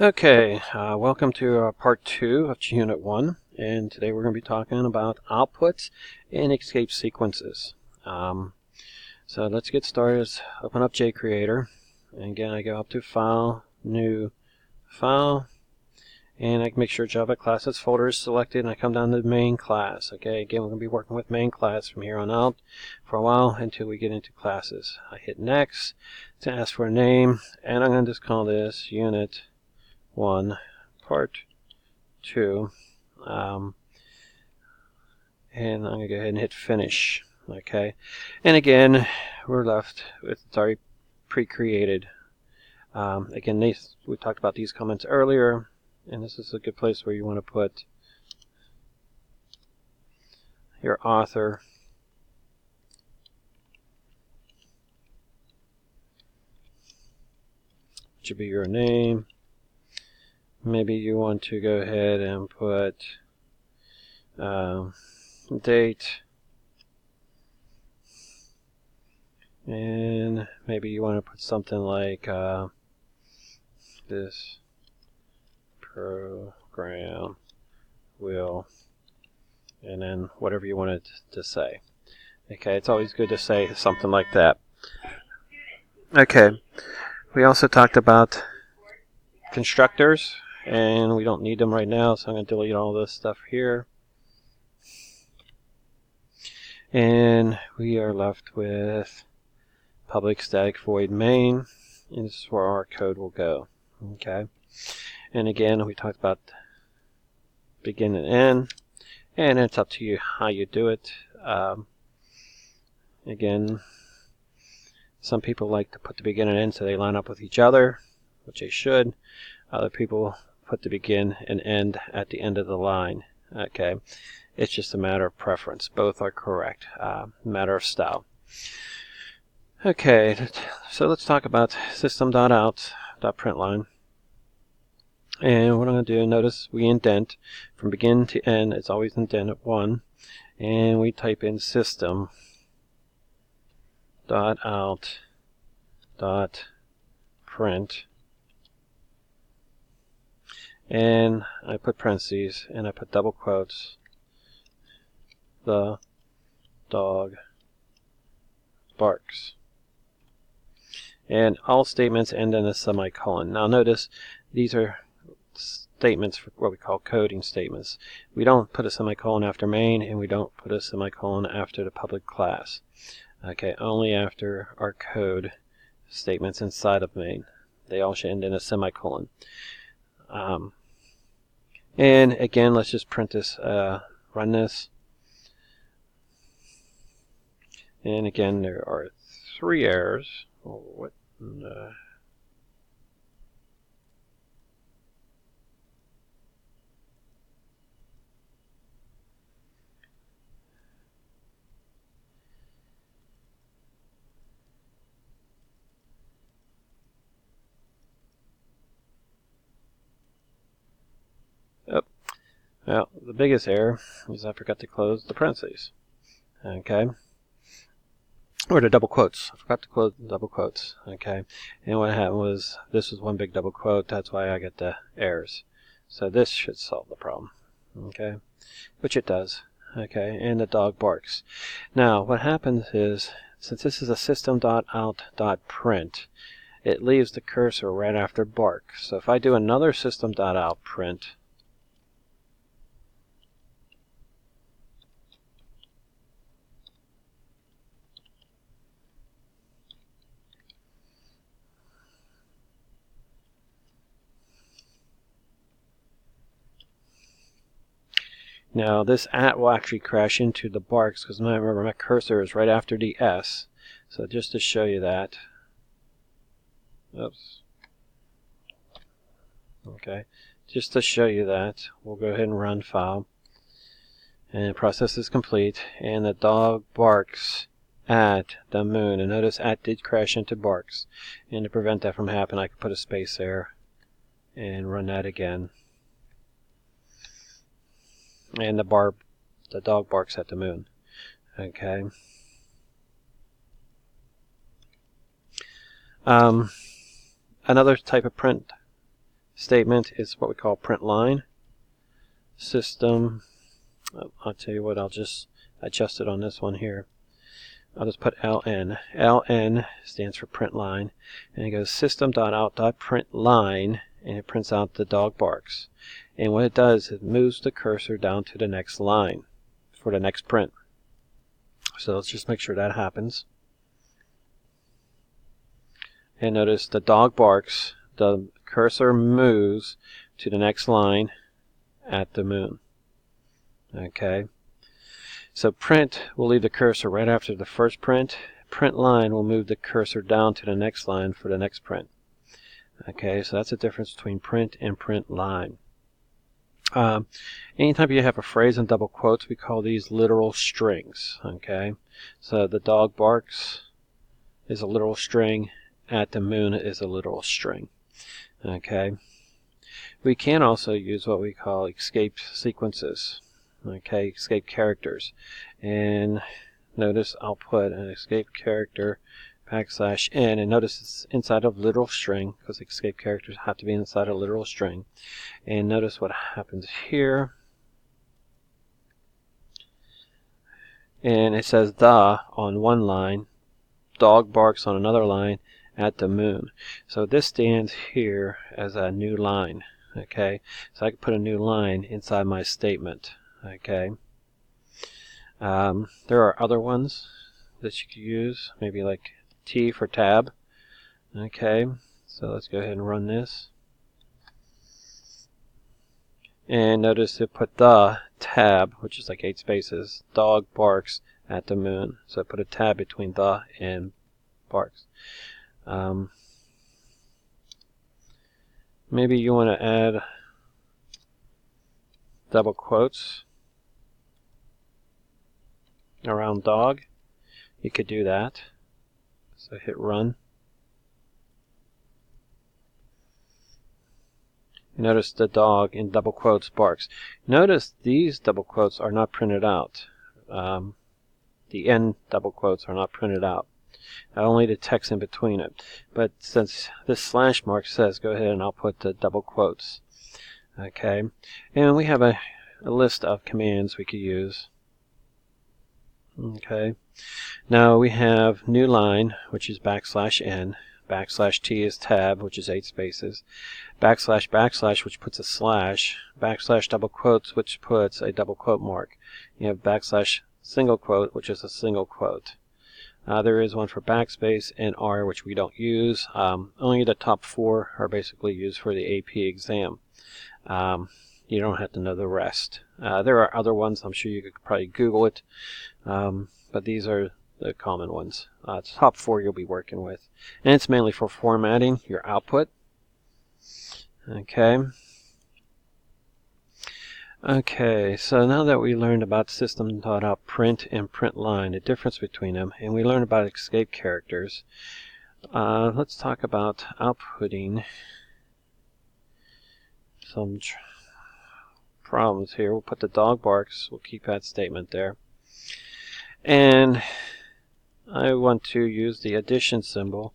Okay, welcome to part 2 of Unit 1, and today we're going to be talking about outputs and escape sequences. So let's get started. Let's open up JCreator, and again I go up to File, New, File, and I can make sure Java Classes folder is selected, and I come down to the main class. Okay, again we're going to be working with main class from here on out for a while until we get into classes. I hit Next to ask for a name, and I'm going to just call this Unit 1 Part 2, and I'm going to go ahead and hit Finish. Okay, and again we're left with it's already pre-created. Again, we talked about these comments earlier, and this is a good place where you want to put your author, which would be your name. Maybe you want to go ahead and put date, and maybe you want to put something like this program will, and then whatever you want it to say. Okay, it's always good to say something like that. Okay, we also talked about constructors, and we don't need them right now, so I'm going to delete all this stuff here. And we are left with public static void main, and this is where our code will go. Okay, and again we talked about begin and end, and it's up to you how you do it. Again, some people like to put the begin and end so they line up with each other, which they should. Other people put the begin and end at the end of the line. Okay, it's just a matter of preference. Both are correct. Matter of style. Okay, so let's talk about system.out.println. And what I'm going to do, notice we indent from begin to end. It's always indent at 1, and we type in system.out.print, and I put parentheses and I put double quotes. The dog barks. And all statements end in a semicolon. Now notice these are statements for what we call coding statements. We don't put a semicolon after main, and we don't put a semicolon after the public class. Okay, only after our code statements inside of main. They all should end in a semicolon. And again, let's just print this, run this. And again, there are 3 errors. Oh, what? Well, the biggest error is I forgot to close the parentheses. Okay. Or the double quotes. I forgot to close the double quotes. Okay. And what happened was this was one big double quote. That's why I get the errors. So this should solve the problem. Okay. Which it does. Okay. And the dog barks. Now, what happens is, since this is a system.out.print, it leaves the cursor right after bark. So if I do another system.out.print, now this at will actually crash into the barks, because remember my cursor is right after the S. So just to show you that. Oops. Okay. Just to show you that, we'll go ahead and run file. And the process is complete. And the dog barks at the moon. And notice at did crash into barks. And to prevent that from happening, I could put a space there and run that again. And the dog barks at the moon. Okay. Another type of print statement is what we call print line. System, I'll tell you what, I'll just adjust it on this one here. I'll just put LN. LN stands for print line, and it goes system.out.println, and it prints out the dog barks. And what it does, it moves the cursor down to the next line for the next print. So let's just make sure that happens. And notice the dog barks, the cursor moves to the next line at the moon. Okay. So print will leave the cursor right after the first print. Print line will move the cursor down to the next line for the next print. Okay, so that's the difference between print and print line. Anytime you have a phrase in double quotes, we call these literal strings. Okay, so the dog barks is a literal string, at the moon is a literal string. Okay, we can also use what we call escape sequences. Okay, escape characters, and notice I'll put an escape character \n, and notice it's inside of literal string because escape characters have to be inside a literal string. And notice what happens here, and it says the on one line, dog barks on another line, at the moon. So this stands here as a new line. Okay, so I can put a new line inside my statement. Okay, there are other ones that you could use, maybe like T for tab. Okay, so let's go ahead and run this. And notice it put the tab, which is like 8 spaces, dog barks at the moon. So I put a tab between the and barks. Maybe you want to add double quotes around dog. You could do that. So hit run. Notice the dog in double quotes barks. Notice these double quotes are not printed out. The end double quotes are not printed out. Only the text in between it. But since this slash mark says, go ahead and I'll put the double quotes. Okay, and we have a list of commands we could use. Okay, now we have new line, which is \n, \t is tab, which is 8 spaces, \\, which puts a slash, \, double quotes, which puts a double quote mark. You have \, single quote, which is a single quote. There is one for backspace and R, which we don't use. Only the top 4 are basically used for the AP exam. You don't have to know the rest. There are other ones. I'm sure you could probably Google it, but these are the common ones. The top 4 you'll be working with, and it's mainly for formatting your output. Okay. Okay, so now that we learned about system.out.print and print line, the difference between them, and we learned about escape characters, let's talk about outputting some problems here. We'll put the dog barks, we'll keep that statement there. And I want to use the addition symbol,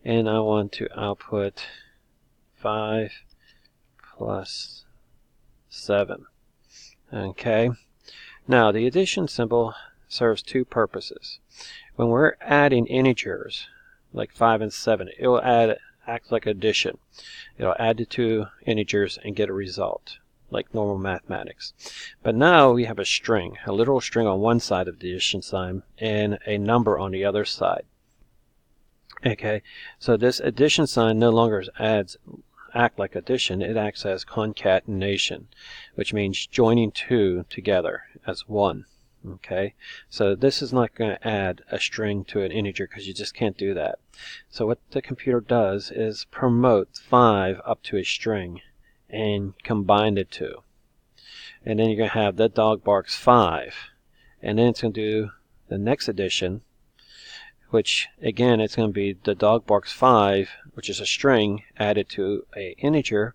and I want to output 5 plus 7. Okay, now the addition symbol serves 2 purposes. When we're adding integers like 5 and 7, it will act like addition. It'll add the 2 integers and get a result like normal mathematics. But now we have a string, a literal string on one side of the addition sign and a number on the other side. Okay, so this addition sign no longer act like addition, it acts as concatenation, which means joining 2 together as 1. Okay, so this is not going to add a string to an integer because you just can't do that. So what the computer does is promote 5 up to a string and combine the 2. And then you're going to have that dog barks 5, and then it's going to do the next addition, which again it's going to be the dog barks 5, which is a string added to an integer,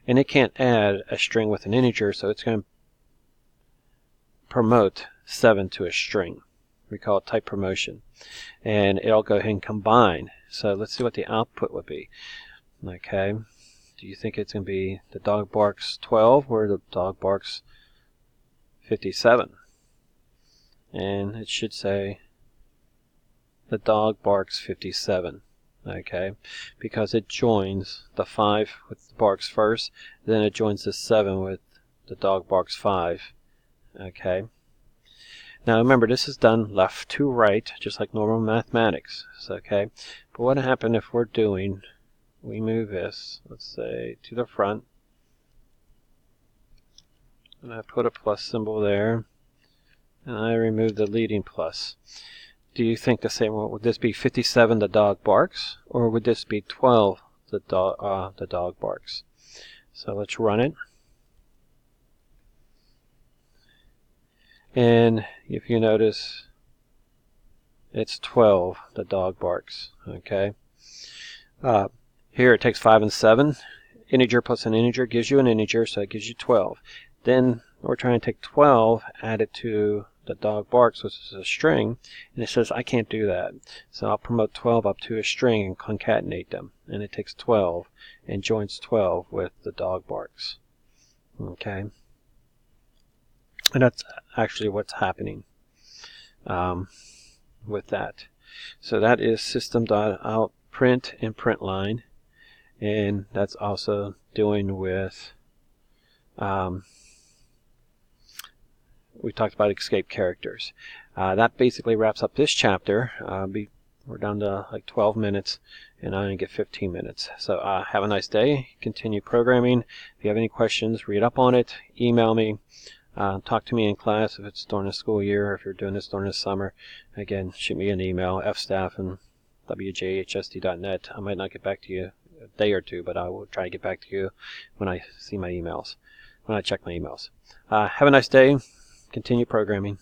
and it can't add a string with an integer, so it's going to promote 7 to a string. We call it type promotion, and it'll go ahead and combine. So let's see what the output would be. Okay, Do you think it's going to be the dog barks 12 or the dog barks 57? And it should say the dog barks 57, okay, because it joins the 5 with the barks first, then it joins the 7 with the dog barks 5, okay. Now remember, this is done left to right, just like normal mathematics, okay. But what happened if we move this, let's say, to the front, and I put a plus symbol there, and I remove the leading plus. Do you think the same? Would this be 57 the dog barks, or would this be 12 the dog barks? So let's run it. And if you notice, it's 12 the dog barks, okay. Here it takes 5 and 7. Integer plus an integer gives you an integer, so it gives you 12. Then we're trying to take 12, add it to the dog barks, which is a string, and it says I can't do that. So I'll promote 12 up to a string and concatenate them. And it takes 12 and joins 12 with the dog barks. Okay. And that's actually what's happening with that. So that is system.out.print and print line. And that's also doing with, we talked about escape characters. That basically wraps up this chapter. We're down to like 12 minutes, and I'm going to get 15 minutes. So have a nice day. Continue programming. If you have any questions, read up on it. Email me. Talk to me in class if it's during the school year, or if you're doing this during the summer. Again, shoot me an email, fstaff@wjhsd.net. I might not get back to you a day or two, but I will try to get back to you when I see my emails, when I check my emails. Have a nice day. Continue programming.